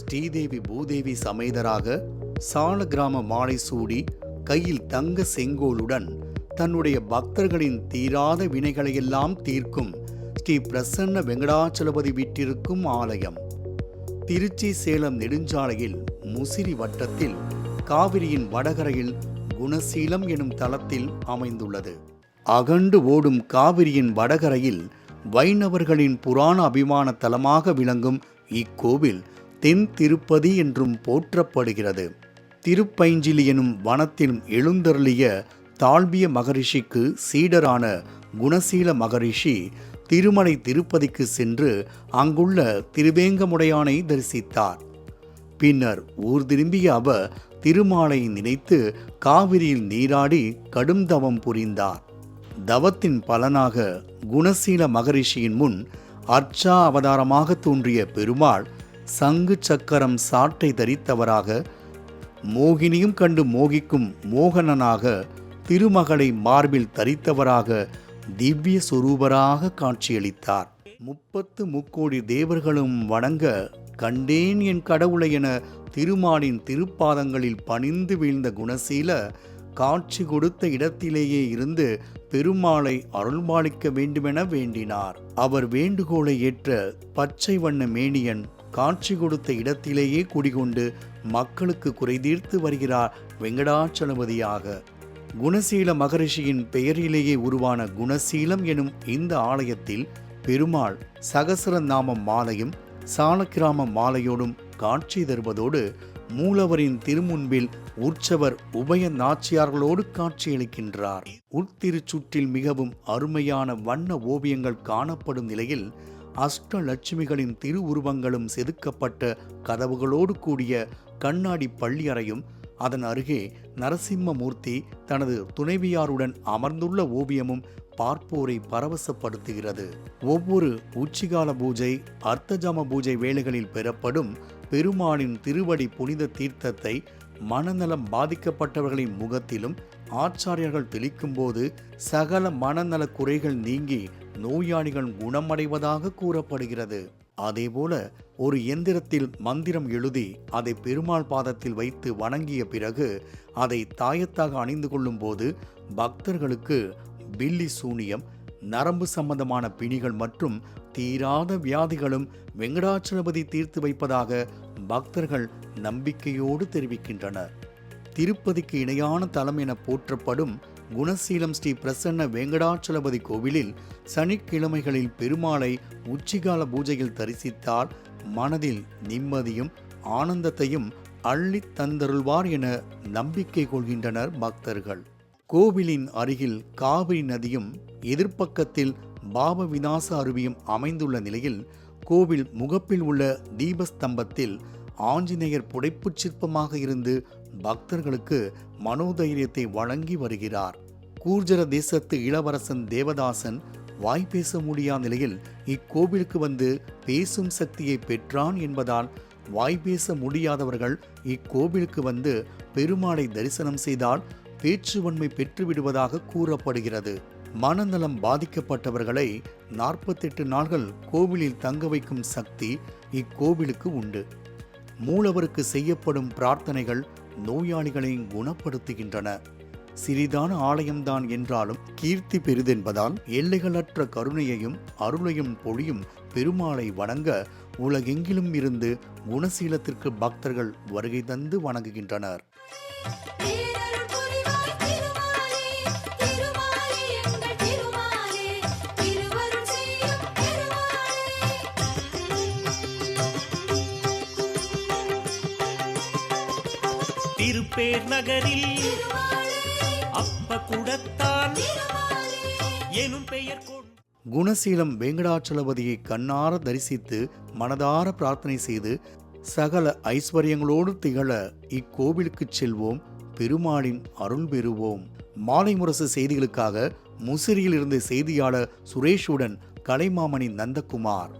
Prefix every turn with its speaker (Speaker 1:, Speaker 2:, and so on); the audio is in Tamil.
Speaker 1: ஸ்ரீதேவி பூதேவி சமேதராக சால கிராம மாலை சூடி கையில் தங்க செங்கோலுடன் தன்னுடைய பக்தர்களின் தீராத வினைகளையெல்லாம் தீர்க்கும் ஸ்ரீ பிரசன்ன வெங்கடாச்சலபதி வீற்றிருக்கும் ஆலயம் திருச்சி சேலம் நெடுஞ்சாலையில் முசிறி வட்டத்தில் காவிரியின் வடகரையில் குணசீலம் எனும் தலத்தில் அமைந்துள்ளது. அகண்டு ஓடும் காவிரியின் வடகரையில் வைணவர்களின் புராண அபிமான தலமாக விளங்கும் இக்கோவில் தென் திருப்பதி என்றும் போற்றப்படுகிறது. திருப்பைஞ்சிலி எனும் வனத்தில் எழுந்தருளிய தாழ்விய மகரிஷிக்கு சீடரான குணசீல மகரிஷி திருமலை திருப்பதிக்கு சென்று அங்குள்ள திருவேங்கமுடையானை தரிசித்தார். பின்னர் ஊர் திரும்பிய அவர் திருமாலை நினைத்து காவிரியில் நீராடி கடும் தவம் புரிந்தார். தவத்தின் பலனாக குணசீல மகரிஷியின் முன் அர்ச்சா அவதாரமாக தோன்றிய பெருமாள் சங்கு சக்கரம் சாட்டை தரித்தவராக, மோகினியும் கண்டு மோகிக்கும் மோகனனாக, திருமகளை மார்பில் தரித்தவராக, திவ்ய சொரூபராக காட்சியளித்தார். 30 தேவர்களும் வணங்க கண்டேன் என் கடவுளை என திருமாலின் திருப்பாதங்களில் பணிந்து வீழ்ந்த குணசீல காட்சி கொடுத்த இடத்திலேயே இருந்து பெருமாளை அருள்பாலிக்க வேண்டுமென வேண்டினார். அவர் வேண்டுகோளை ஏற்ற பச்சை வண்ண மேனியன் காட்சி கொடுத்த இடத்திலேயே குடிகொண்டு மக்களுக்கு குறைதீர்த்து வருகிறார் வெங்கடாச்சலபதியாக. குணசீல மகரிஷியின் பெயரிலேயே உருவான குணசீலம் எனும் இந்த ஆலயத்தில் பெருமாள் சகசர நாம மாலையும் சாலக்கிராம மாலையோடும் காட்சி தருவதோடு மூலவரின் திருமுன்பில் உற்சவர் உபய நாச்சியார்களோடு காட்சியளிக்கின்றார். உள்திருச்சுற்றில் மிகவும் அருமையான வண்ண ஓவியங்கள் காணப்படும் நிலையில் அஷ்டலட்சுமிகளின் திருவுருவங்களும் செதுக்கப்பட்ட கதவுகளோடு கூடிய கண்ணாடி பள்ளியறையும், அதன் அருகே நரசிம்மமூர்த்தி தனது துணைவியாருடன் அமர்ந்துள்ள ஓவியமும் பார்ப்போரை பரவசப்படுத்துகிறது. ஒவ்வொரு உச்சிகால பூஜை, அர்த்தஜாம பூஜை வேளைகளில் பெறப்படும் பெருமாளின் திருவடி புனித தீர்த்தத்தை மனநலம் பாதிக்கப்பட்டவர்களின் முகத்திலும் ஆச்சாரியர்கள் தெளிக்கும் போது சகல மனநல குறைகள் நீங்கி நோயாளிகள் குணமடைவதாக கூறப்படுகிறது. அதேபோல ஒரு எந்திரத்தில் மந்திரம் எழுதி அதை பெருமாள் பாதத்தில் வைத்து வணங்கிய பிறகு அதை தாயத்தாக அணிந்து கொள்ளும் போது பக்தர்களுக்கு பில்லி சூனியம், நரம்பு சம்பந்தமான பிணிகள் மற்றும் தீராத வியாதிகளும் வெங்கடாச்சலபதி தீர்த்து வைப்பதாக பக்தர்கள் நம்பிக்கையோடு தெரிவிக்கின்றனர். திருப்பதிக்கு இணையான தலம் என போற்றப்படும் குணசீலம் ஸ்ரீ பிரசன்ன வெங்கடாச்சலபதி கோவிலில் சனிக்கிழமைகளில் பெருமாளை உச்சிகால பூஜையில் தரிசித்தால் மனதில் நிம்மதியும் ஆனந்தத்தையும் அள்ளி தந்தருள்வார் என நம்பிக்கை கொள்கின்றனர் பக்தர்கள். கோவிலின் அருகில் காவிரி நதியும் எதிர்ப்பக்கத்தில் பாப விநாச அருவியும் அமைந்துள்ள நிலையில் கோவில் முகப்பில் உள்ள தீபஸ்தம்பத்தில் ஆஞ்சநேயர் புடைப்புச் சிற்பமாக இருந்து பக்தர்களுக்கு மனோதைரியத்தை வழங்கி வருகிறார். கூர்ஜர தேசத்து இளவரசன் தேவதாசன் வாய் பேச முடியாத நிலையில் இக்கோவிலுக்கு வந்து பேசும் சக்தியை பெற்றான் என்பதால் வாய் பேச முடியாதவர்கள் இக்கோவிலுக்கு வந்து பெருமாளை தரிசனம் செய்தால் பேச்சுவன்மை பெற்றுவிடுவதாக கூறப்படுகிறது. மனநலம் பாதிக்கப்பட்டவர்களை 48 நாட்கள் கோவிலில் தங்க வைக்கும் சக்தி இக்கோவிலுக்கு உண்டு. மூலவருக்கு செய்யப்படும் பிரார்த்தனைகள் நோயாளிகளை குணப்படுத்துகின்றன. சிறிதான ஆலயம்தான் என்றாலும் கீர்த்தி பெரிதென்பதால் எல்லைகளற்ற கருணையையும் அருளையும் பொழியும் பெருமாளை வணங்க உலகெங்கிலும் இருந்து குணசீலத்திற்கு பக்தர்கள் வருகை தந்து வணங்குகின்றனர்.
Speaker 2: திருப்பேர் நகரில் அப்ப குடத்தான் எனும் பெயர்
Speaker 1: குணசீலம் வெங்கடாச்சலபதியை கண்ணார தரிசித்து மனதார பிரார்த்தனை செய்து சகல ஐஸ்வர்யங்களோடு திகழ இக்கோவிலுக்கு செல்வோம், பெருமாளின் அருள் பெறுவோம். மாலை முரசு செய்திகளுக்காக முசிறியில் இருந்து செய்தியாளர் சுரேஷுடன் கலைமாமணி நந்தகுமார்.